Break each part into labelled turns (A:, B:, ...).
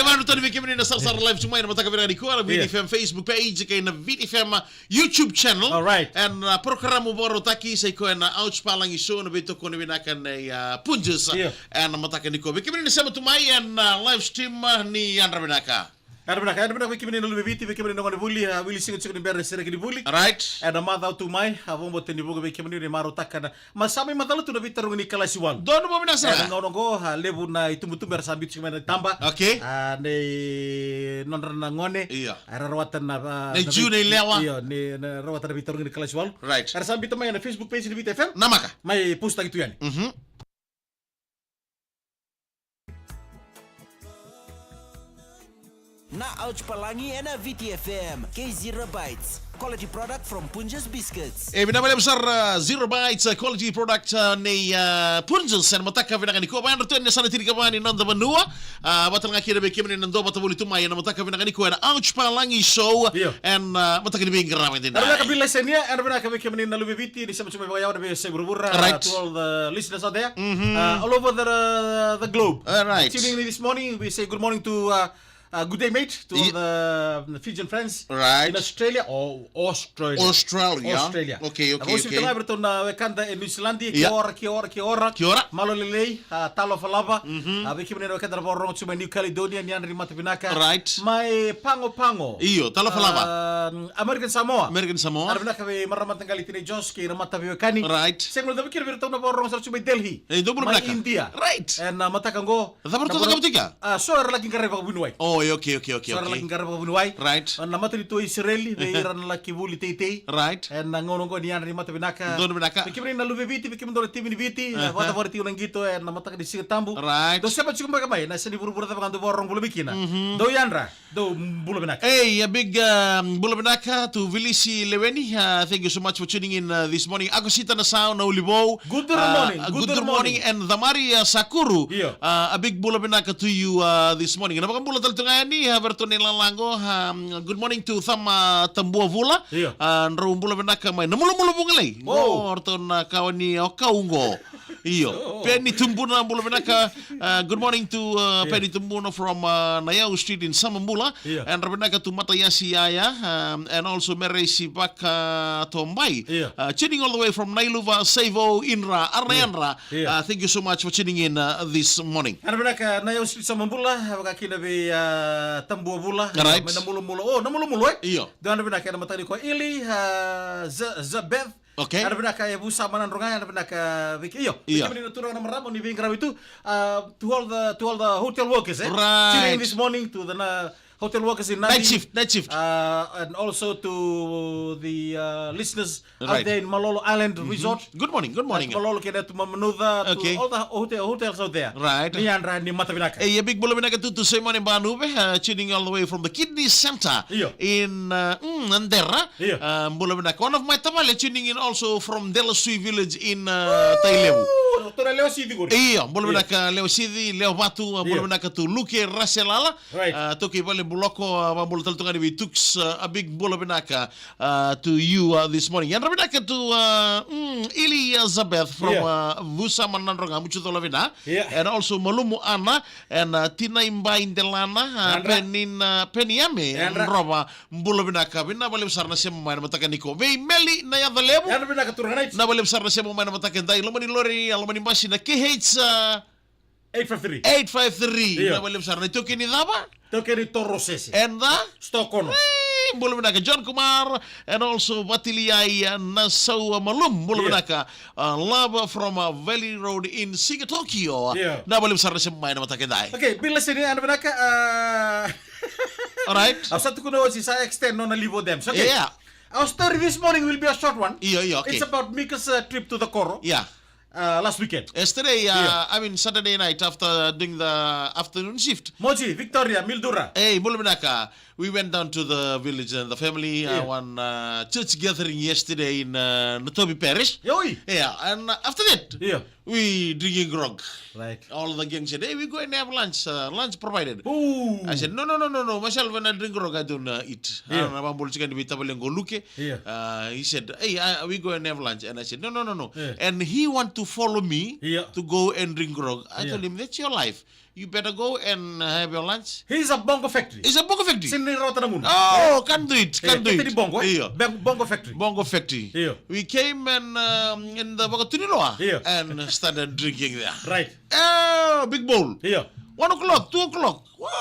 A: Mano tani biki menina sar live cuma ina mataka virani ko VTFM Facebook page kay na VTFM YouTube channel.
B: All right.
A: And programa boro taki say ko na ouch palang iso na bito ko ni binakan na punjes. And mataka ni ko biki menina sama tumai and live stream ni Andra Binaka.
B: Ada benak wiki menina lu bebiti wiki menina ngone buli wili singo chikuni berre sere kini buli.
A: Right.
B: Ada mata tu mai avon boten dibugo wiki menina maro takana. Masami mata lu tu na bitarung ni kalasi wan.
A: Dono mo binasa.
B: Ada ngono go lebu na itumbutu bersambit cuma tamba.
A: Okay.
B: Ne nonrana ngone.
A: Iya.
B: Ada rawatan na.
A: Ne june lewa.
B: Iya, ne rawatan bitarung ni kalasi wan.
A: Right.
B: Ada sambit mai na Facebook page di VTFM.
A: Namaka.
B: Mai post gitu yani.
C: Na Ouch Palangi and a VTFM K0 Bites quality product from Punjas Biscuits.
A: Binabali besar Zero Bites quality product ni Punjas and mataka vinakani ko bayan return sana tiri kabani nanda manua batal ngaki na bekim ni nando batabuli tumay na mataka vinakani ko na Ouch Palangi show and mataka ni bingram din.
B: Ada kabila senia ada vinaka bekim ni nalu bebiti di sama cuma bayaw na be seburu-buru to all the listeners out there all over the globe.
A: Right.
B: Tuning in this morning we say good morning to good day, mate, to all the Fijian friends
A: right.
B: in Australia or Australia.
A: Okay.
B: Ako kita nga berton na kanda in New Zealand kia ora. Malolelei talo falava. Biki menena kanda borong cuma New Caledonia ni anda mata binaka.
A: Right.
B: Mai pango.
A: Iyo talo falava.
B: American Samoa.
A: Ada
B: binaka be maramat kali tini Jones ki mata biokani.
A: Right.
B: Senglo da bikir berton na borong sa cuma Delhi.
A: Mai
B: India.
A: Right.
B: And mata kango.
A: Dapat tu tak betika.
B: So lagi kare pa bunuai.
A: Okay.
B: Suara lagi karena bunuai.
A: Right.
B: Nama tu itu Israeli, beiran lagi buli tei.
A: Right.
B: And ngono ko niyan rin mata binaka.
A: Dono binaka.
B: Bikin na lu bebiti, bikin do tim ni biti. Wata warti ulang gitu and nama tak di sini tambu.
A: Right.
B: Do siapa cukup kamay, na sini buru-buru tapi kandu borong bulu bikin. Do yanra, do bulu binaka.
A: Hey, a big bulu binaka to Vilisi Leweni. Thank you so much for tuning in this morning. Ako sita na sound na ulibo.
B: Good morning.
A: And Damari Sakuru. A big bulu binaka to you this morning. Napakang bulu taltungan ni Berton Nilalango. Good morning to Thama Tambua Vula. Nro bulu binaka may namulu-mulu bungalay. Orton kawan ni Okaungo. Iyo. Penny Tumbuna bulu binaka. Good morning to Penny Tumbuna from Nayau Street in Samambula. And Rabinaka to Matayasi Aya. And also Mary Sibaka Tombay. Tuning all the way from Nailuva, Savo, Inra, Arneanra. Thank you so much for tuning in this morning.
B: Rabinaka Nayau Street Samambula. Wakakina be Tambua Vula.
A: Right.
B: Namulu-mulu.
A: Iyo.
B: Dan Rabinaka na matani ko Ili Zabeth.
A: Okay.
B: Ada binaka ya busa manan rongai, ada binaka Vicky. Iyo. Vicky menina turang na maramo ni Vingraw itu to all the hotel workers.
A: Right.
B: Tuning this morning to the hotel workers in
A: Night shift.
B: And also to the listeners out there in Malolo Island Resort.
A: Good morning.
B: Malolo kena to Mamanuda, to all the hotels out there.
A: Right.
B: Ni andra ni mata binaka.
A: A big bulu binaka to say morning Banube, tuning all the way from the Kidney Center in Andera. Bulu binaka. One of my tamale tuning in also from Delasui village in Tailebu.
B: Leo Sidi guri.
A: Iya, bulu binaka Leo Sidi, Leo Batu, bulu binaka to Luke Raselala.
B: Right.
A: Toki bale buloko bulu taltungan we took a big bulu binaka to you this morning. Yan binaka to Elizabeth from Vusa Manandronga Muchutolavina. And also Malumu Anna and Tina Imba Indelana Penin Peniame and Roba bulu binaka. Bina bale besar na siya mamayan matakaniko. Vei Meli na ya dalebo.
B: Yan binaka turanay.
A: Na bale besar na siya mamayan matakanday. Lomani lori alomani basi na KH 853. Na bale besar na ito kinidaba.
B: Tokeni Torosese.
A: And
B: Stockholm.
A: Bulu binaka John Kumar and also Batiliai Nassau Malum bulu binaka Lava from Valley Road in Tokyo. Na bale besar na siya mamayan matakanday.
B: Okay, bila sini anda binaka
A: Alright.
B: Satu kuno si saya extend no na livo them. Okay.
A: Yeah.
B: Our story this morning will be a short one.
A: Yeah, okay.
B: It's about Mika's trip to the Koro.
A: Yeah.
B: Last weekend.
A: Yesterday, I mean Saturday night after doing the afternoon shift.
B: Moji, Victoria, Mildura.
A: Hey, Bulminaka, we went down to the village and the family. One church gathering yesterday in Notobi Parish.
B: Yoi.
A: Yeah, and after that, we drinking grog.
B: Right.
A: All the gang said, hey, we go and have lunch. Lunch provided.
B: Ooh.
A: I said, no. Myself, when I drink grog, I don't eat. He said, hey, we go and have lunch. And I said, no. And he want to follow me to go and drink grog. I told him, that's your life. you better go and have your lunch.
B: He's a Bongo Factory.
A: It's a Bongo Factory.
B: Sini Rota Namun.
A: Oh, can do it. Can do
B: Kita
A: it.
B: di Bongo.
A: Iya.
B: Bongo Factory.
A: Bongo Factory.
B: Iya.
A: We came and in the Bakatuniloa
B: Iya.
A: and started drinking there.
B: Right.
A: Oh, big bowl.
B: Iya.
A: 1 o'clock, 2 o'clock. Wow.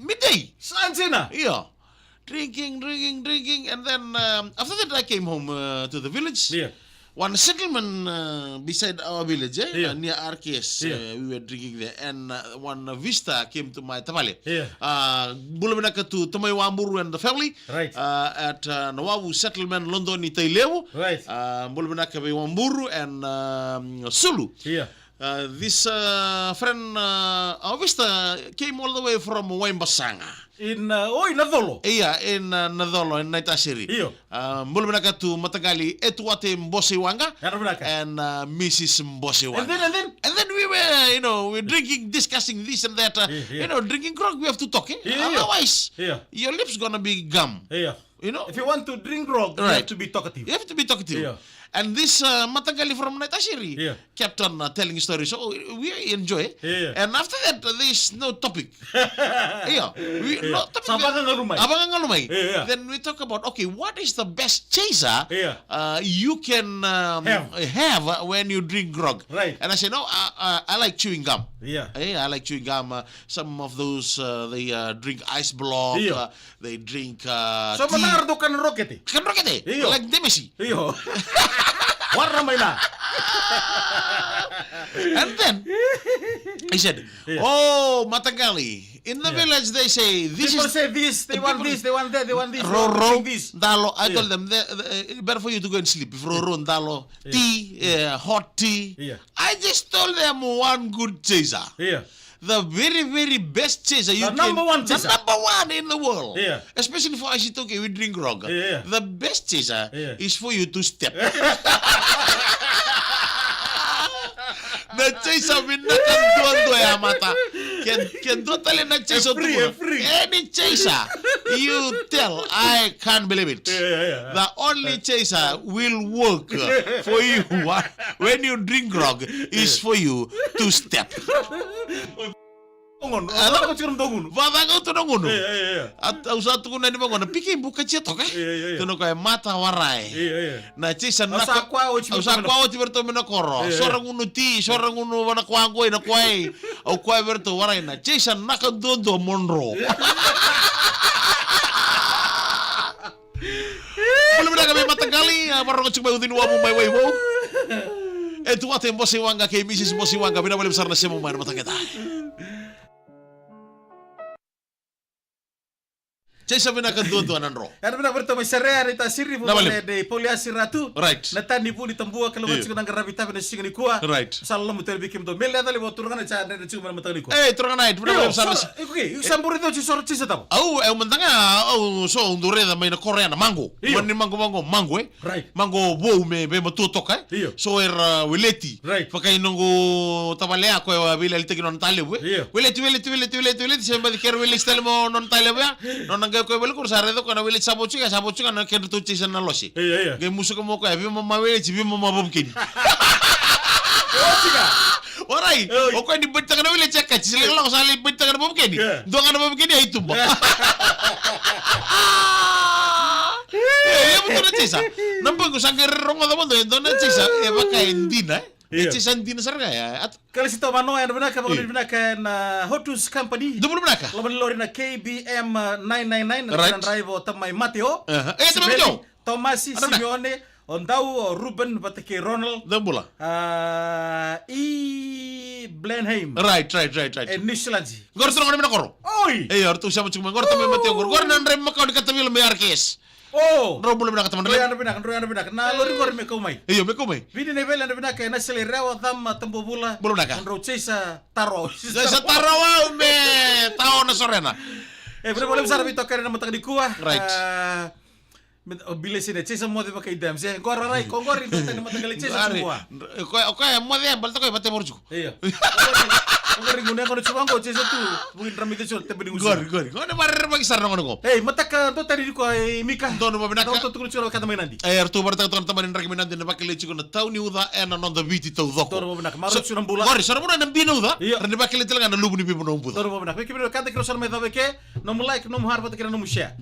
A: Midday.
B: Sansina.
A: Yeah. Drinking, and then after that I came home to the village.
B: Yeah.
A: One settlement beside our village,
B: Yeah.
A: near Arques, we were drinking there, and one vista came to my tamale.
B: Yeah.
A: Bulamina to Tomai Wamburu and the family.
B: Right.
A: At Nawawu settlement, London, Itailewu.
B: Right.
A: Bulamina Wamburu and Sulu.
B: Yeah.
A: This friend our vista came all the way from Waimbasanga.
B: In Nadolo.
A: Iya, in Nadolo, in Naitasiri.
B: Iyo.
A: Mulminaka to Matagali, Etuate Mbosiwanga,
B: Narabinaka.
A: and Mrs. Mbosiwanga.
B: And then
A: we were, we're drinking, discussing this and that.
B: Yeah.
A: Drinking grog, we have to talk.
B: Yeah.
A: Otherwise,
B: Yeah.
A: your lips gonna be gum.
B: Yeah.
A: If
B: you want to drink grog, you
A: Right.
B: have to be talkative.
A: You have to be talkative.
B: Yeah.
A: And this Matagali from Naitasiri
B: Yeah.
A: kept on telling stories. So we enjoy.
B: Yeah.
A: And after that, there's no topic. No topic.
B: Sabangan ngalumay.
A: Abangan ngalumay.
B: Yeah.
A: Then we talk about, okay, what is the best chaser
B: Yeah.
A: you can have when you drink grog?
B: Right.
A: And I say, no, I like chewing gum.
B: Yeah.
A: I like chewing gum. Some of those, they drink ice block.
B: Yeah.
A: They drink
B: So
A: tea.
B: manardo kan rocket.
A: Kan rocket
B: Iyo.
A: like Demesi.
B: Iyo. Warna mainah.
A: And then he said,
B: Yeah.
A: "Oh, Matagali, in the village they say this
B: People
A: is
B: say this, they want this, they want that, they want this, they want
A: Roro
B: this.
A: Dalo." I
B: Yeah.
A: told them, better for you to go and sleep. If Roro Dalo, tea, hot tea.
B: Yeah.
A: I just told them one good chaser.
B: Yeah.
A: The very, very best chaser you
B: The
A: can.
B: number one chaser.
A: The number one in the world.
B: Yeah.
A: Especially for Ashitoke, we drink grog.
B: Yeah.
A: The best chaser is for you to step. Na chaser minakan doon ya mata. Can totally na chaser
B: Free.
A: Any chaser you tell, I can't believe it.
B: Yeah.
A: The only chaser will work for you when you drink grog is for you to step.
B: Dongon, ano ko cirum dongon.
A: Vatang to nang uno.
B: Yeah.
A: At usat ko na ni mga pikin buka cheto ka.
B: Yeah.
A: Tuno kay mata waray.
B: Yeah.
A: Na chisa na
B: Usa kwa o chiberto
A: usa kwa o chiberto mena koro.
B: Yeah.
A: Sorang uno ti, sorang uno wana kwango na kwai. O kwai berto waray na chisa na ka dondo monro. Belum na kami Matagali, parang coba utin wa mo may way mo. Eto ate Mbosiwanga kay Mrs. Mbosiwanga binabalik besar na siya mo may Matagata. Chesa binakaduan ro.
B: Ano na berto may serre ita sirri po
A: Nabalim.
B: de poliasi ratu.
A: Right.
B: Natani po ni tambua kalau
A: Iya.
B: macam nang garabita na singa ni kuah.
A: Right.
B: Salam mutel bikim do. Mele dali mo turungan cha na cuma matang ni kuah.
A: Turun naik, binabalik besar na siya.
B: Okay, sambur itu sor cisa tau.
A: Au, mentanga, so undure da may na koreana mango.
B: Iyo.
A: Mani mango
B: Right.
A: Mango bo me matutok
B: Iyo.
A: So wileti.
B: Right.
A: Pakai nunggu tabalea ko bila lite non tale we.
B: Iyo.
A: Wileti sembadi ker wileti tale mo non tale we. Non nangga ko bel kursare do kana wileti sabochuga na ker tu chisa na losi.
B: Iya.
A: Ge musuka mo ko abi mama wileti bi mama bomkin. Waray, o ko di benta kana wileti ka chisa lang sali benta kana bomkin.
B: Yeah.
A: Do kana bomkin ay tumba. Betul na chisa. Nampak ko sangkir ronga da mondo, do na chisa e baka endina.
B: Iya.
A: Chisa endina sarga ya. At
B: Kalau si Tomano yang benar kan benar kan Hotus Company.
A: dubul benaka.
B: Laban lori na KBM 999
A: Right.
B: na driver tamay Mateo.
A: Tamay Mateo.
B: Tomasi
A: Ano na?
B: Simeone, Ondau Ruben Batake Ronald.
A: Dambula.
B: Blenheim.
A: Right.
B: Nishilanzi.
A: Gor tulong na minakoro.
B: Oi.
A: Ortu siya mo chuma gor tamay Mateo gor na ndre makaw di katabil may arkes.
B: Oh.
A: Ro bulu benaka taman.
B: Royan benak. Na lori gor me kumai.
A: Me komai.
B: Vini ne vela benak na sele rewa tam tembo bula.
A: Bulu benaka.
B: Andro chesa taro.
A: Sa tarawa me tao na sorena.
B: Benar boleh besar bito kare na matang di kuah.
A: Right.
B: Bilesine chesa mo de ba kay dam se gora rai kongori to tani matagali chesa semua.
A: Ko mo de balta ko bate morju.
B: Iya. Kongori ngune kono chubango chesa tu buin ramite chol te bini usa.
A: Gori. Ko na barer bagi sarno ko.
B: Mataka to tani ko mika.
A: Dono ba binaka.
B: To tu cholo kada mainandi.
A: Artu barta to tamanin rekomendandi na bakile chiko na tauni uda ena non da viti to doko.
B: Dono ba binaka maro chuna bula.
A: Gori sarno na bino uda. Rende bakile telanga na lubu ni bibo no buda.
B: Dono ba binaka. Kibiro kada kilo salme da beke no mu like no mu harba te kira no mu share.